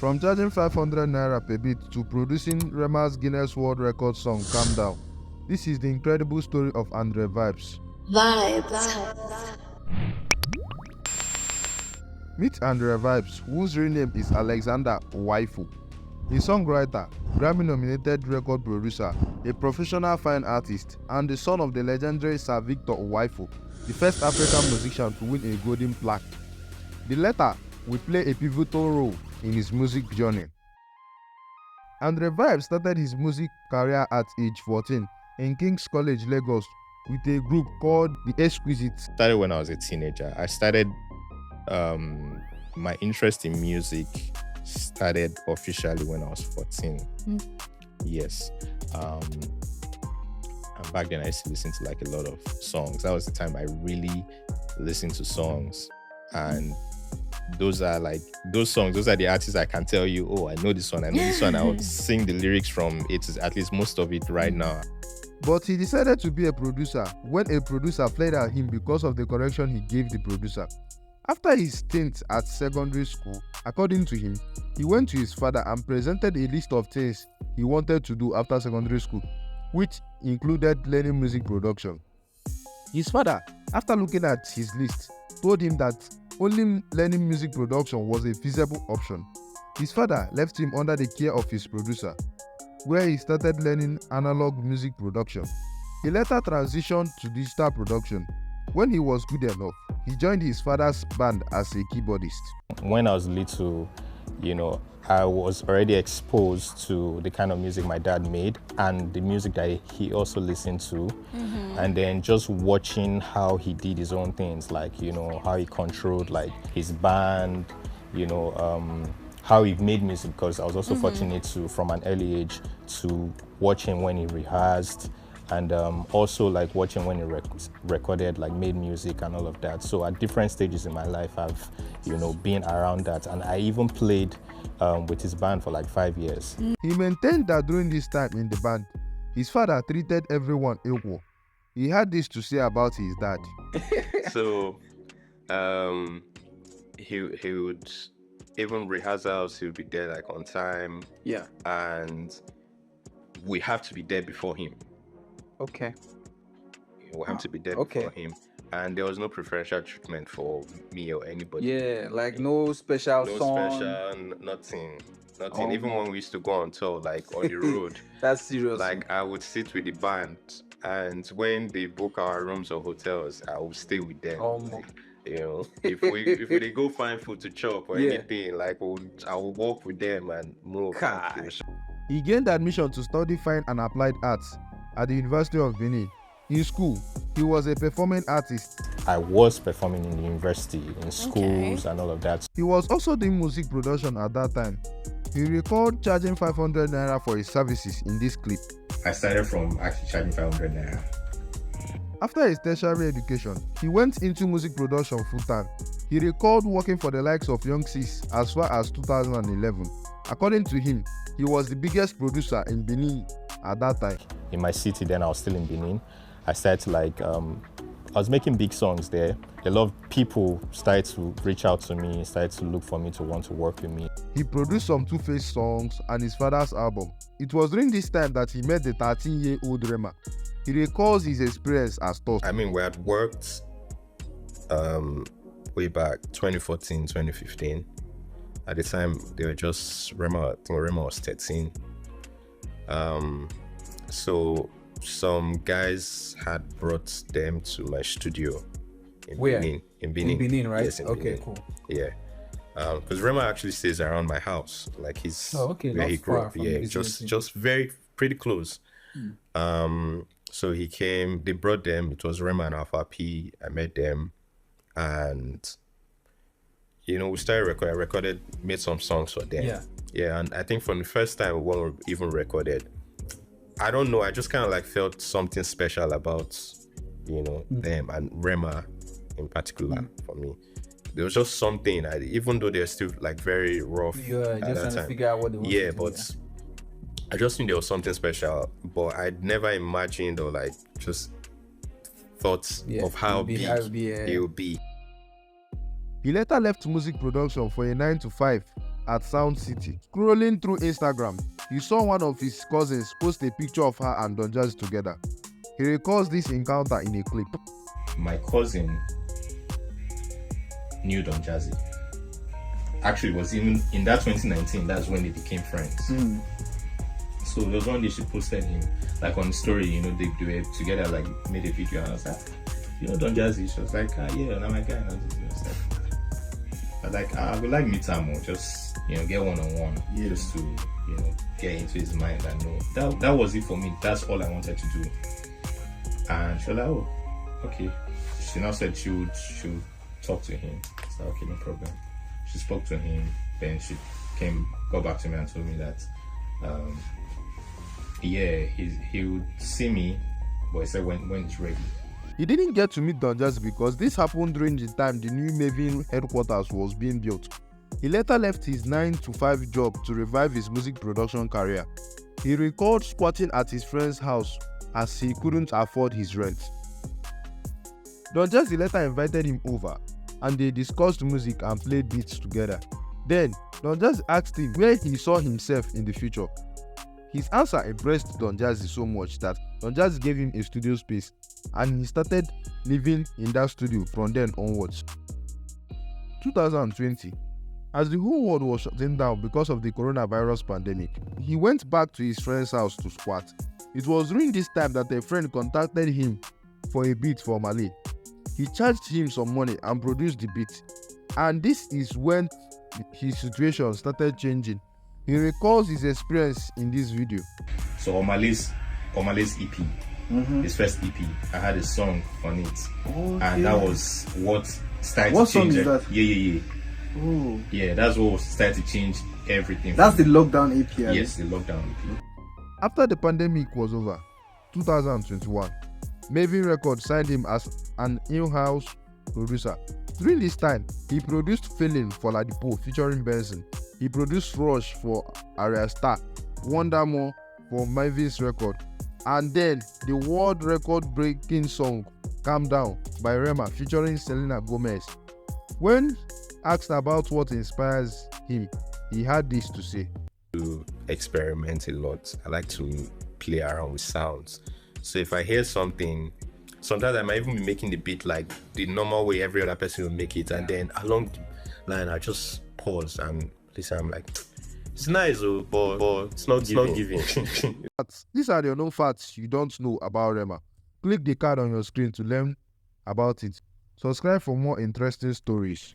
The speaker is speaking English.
From charging 500 naira per beat to producing Rema's Guinness World Record song Calm Down. This is the incredible story of Andre Vibes. Meet Andre Vibes, whose real name is Alexander Waifu. A songwriter, Grammy-nominated record producer, a professional fine artist, and the son of the legendary Sir Victor Waifu, the first African musician to win a golden plaque. The latter will play a pivotal role in his music journey. Andre Vibes started his music career at age 14 in King's College, Lagos, with a group called The Exquisites. Started when I was a teenager. I started my interest in music started officially when I was 14. Yes. And back then I used to listen to like a lot of songs. That was the time I really listened to songs. And those are the artists I can tell you, oh, I know this one, I know this one. I would sing the lyrics from it, at least most of it right now. But he decided to be a producer when a producer fled at him because of the correction he gave the producer. After his stint at secondary school, according to him, he went to his father and presented a list of things he wanted to do after secondary school, which included learning music production. His father, after looking at his list, told him that only learning music production was a feasible option. His father left him under the care of his producer, where he started learning analog music production. He later transitioned to digital production. When he was good enough, he joined his father's band as a keyboardist. When I was little, I was already exposed to the kind of music my dad made and the music that he also listened to. And then just watching how he did his own things, like, how he controlled like his band, how he made music, because I was also fortunate to, from an early age, to watch him when he rehearsed, and also like watching when he recorded, like made music and all of that. So at different stages in my life, I've been around that, and I even played with his band for like 5 years. He maintained that during this time in the band, his father treated everyone equal. He had this to say about his dad. So he would, even rehearsals, he would be there like on time. Yeah. And we have to be there before him. Okay. We have to be there Okay. before him. And there was no preferential treatment for me or anybody. Yeah, like no special No song. special, nothing. Oh, Even when we used to go on tour, like on the road, That's serious. like I would sit with the band, and when they book our rooms or hotels, I would stay with them. Oh, If we go find food to chop or Yeah. anything, like I would walk with them and move. Gosh. He gained admission to study fine and applied arts at the University of Benin. In school, he was a performing artist. I was performing in the university, in schools and all of that. He was also doing music production at that time. He recalled charging 500 naira for his services in this clip. I started from actually charging 500 naira. After his tertiary education, he went into music production full-time. He recalled working for the likes of Young Sis as far as 2011. According to him, he was the biggest producer in Benin at that time. In my city then, I was still in Benin. I started to I was making big songs there. A lot of people started to reach out to me, started to look for me to want to work with me. He produced some Two-Face songs and his father's album. It was during this time that he met the 13-year-old Rema. He recalls his experience as tough. I mean, we had worked way back 2014, 2015. At the time, they were just Rema. I think Rema was 13. So some guys had brought them to my studio in Where? Benin. In Benin. In Benin, right? Yes, in Okay, Benin. cool. Yeah. Because Rema actually stays around my house. Like he's Okay, where not he grew far up. from Yeah, the vicinity. just pretty close. So he came, they brought them, it was Rema and Alpha P. I met them, and we started recording. I recorded, made some songs for them. Yeah. And I think from the first time when we even recorded, I don't know, I just kind of like felt something special about them and Rema in particular. For me, there was just something, even though they're still like very rough Yeah, at just that trying to time. figure out what they want Yeah, to do. but I just knew there was something special, but I'd never imagined or like just thought of how big it would be. He later left music production for a 9 to 5 at Sound City. Scrolling through Instagram, he saw one of his cousins post a picture of her and Don Jazzy together. He recalls this encounter in a clip. My cousin knew Don Jazzy. Actually, it was even in that 2019, that's when they became friends. So there was one day she posted him, like on the story, you know, they were together, like made a video, and I was like, you know Don Jazzy? She was like, yeah, and I'm like, I was like, I would like meet him more, just, you know, get one-on-one, just to, you know, get into his mind and know. That was it for me. That's all I wanted to do. And she was like, oh, okay. She now said she would talk to him. I said, okay, no problem. She spoke to him, then she got back to me and told me that, he would see me, but he said when he's ready. He didn't get to meet Don Jazzy because this happened during the time the new Maven headquarters was being built. He later left his 9-to-5 job to revive his music production career. He recalled squatting at his friend's house as he couldn't afford his rent. Don Jazzy later invited him over and they discussed music and played beats together. Then, Don Jazzy asked him where he saw himself in the future. His answer impressed Don Jazzy so much that Don Jazzy gave him a studio space and he started living in that studio from then onwards. 2020, as the whole world was shutting down because of the coronavirus pandemic, he went back to his friend's house to squat. It was during this time that a friend contacted him for a beat for Mali. He charged him some money and produced the beat. And this is when his situation started changing. He recalls his experience in this video. So Omale's EP, his first EP, I had a song on it, and that was what started What to change. song is that? Yeah. Oh. Yeah, that's what started to change everything. That's the lockdown API. Yes, the lockdown EP. After the pandemic was over, 2021, Maven Records signed him as an in-house producer. During this time, he produced Feeling for Ladipo featuring Benson. He produced Rush for Arya Star, Wonder More for Maven's record, and then the world record-breaking song Calm Down by Rema featuring Selena Gomez. When asked about what inspires him, he had this to say. To experiment a lot. I like to play around with sounds. So if I hear something, sometimes I might even be making the beat like the normal way every other person will make it, and then along the line I just pause and listen. I'm like, it's nice, but it's not giving. These are the unknown facts you don't know about Rema. Click the card on your screen to learn about it. Subscribe for more interesting stories.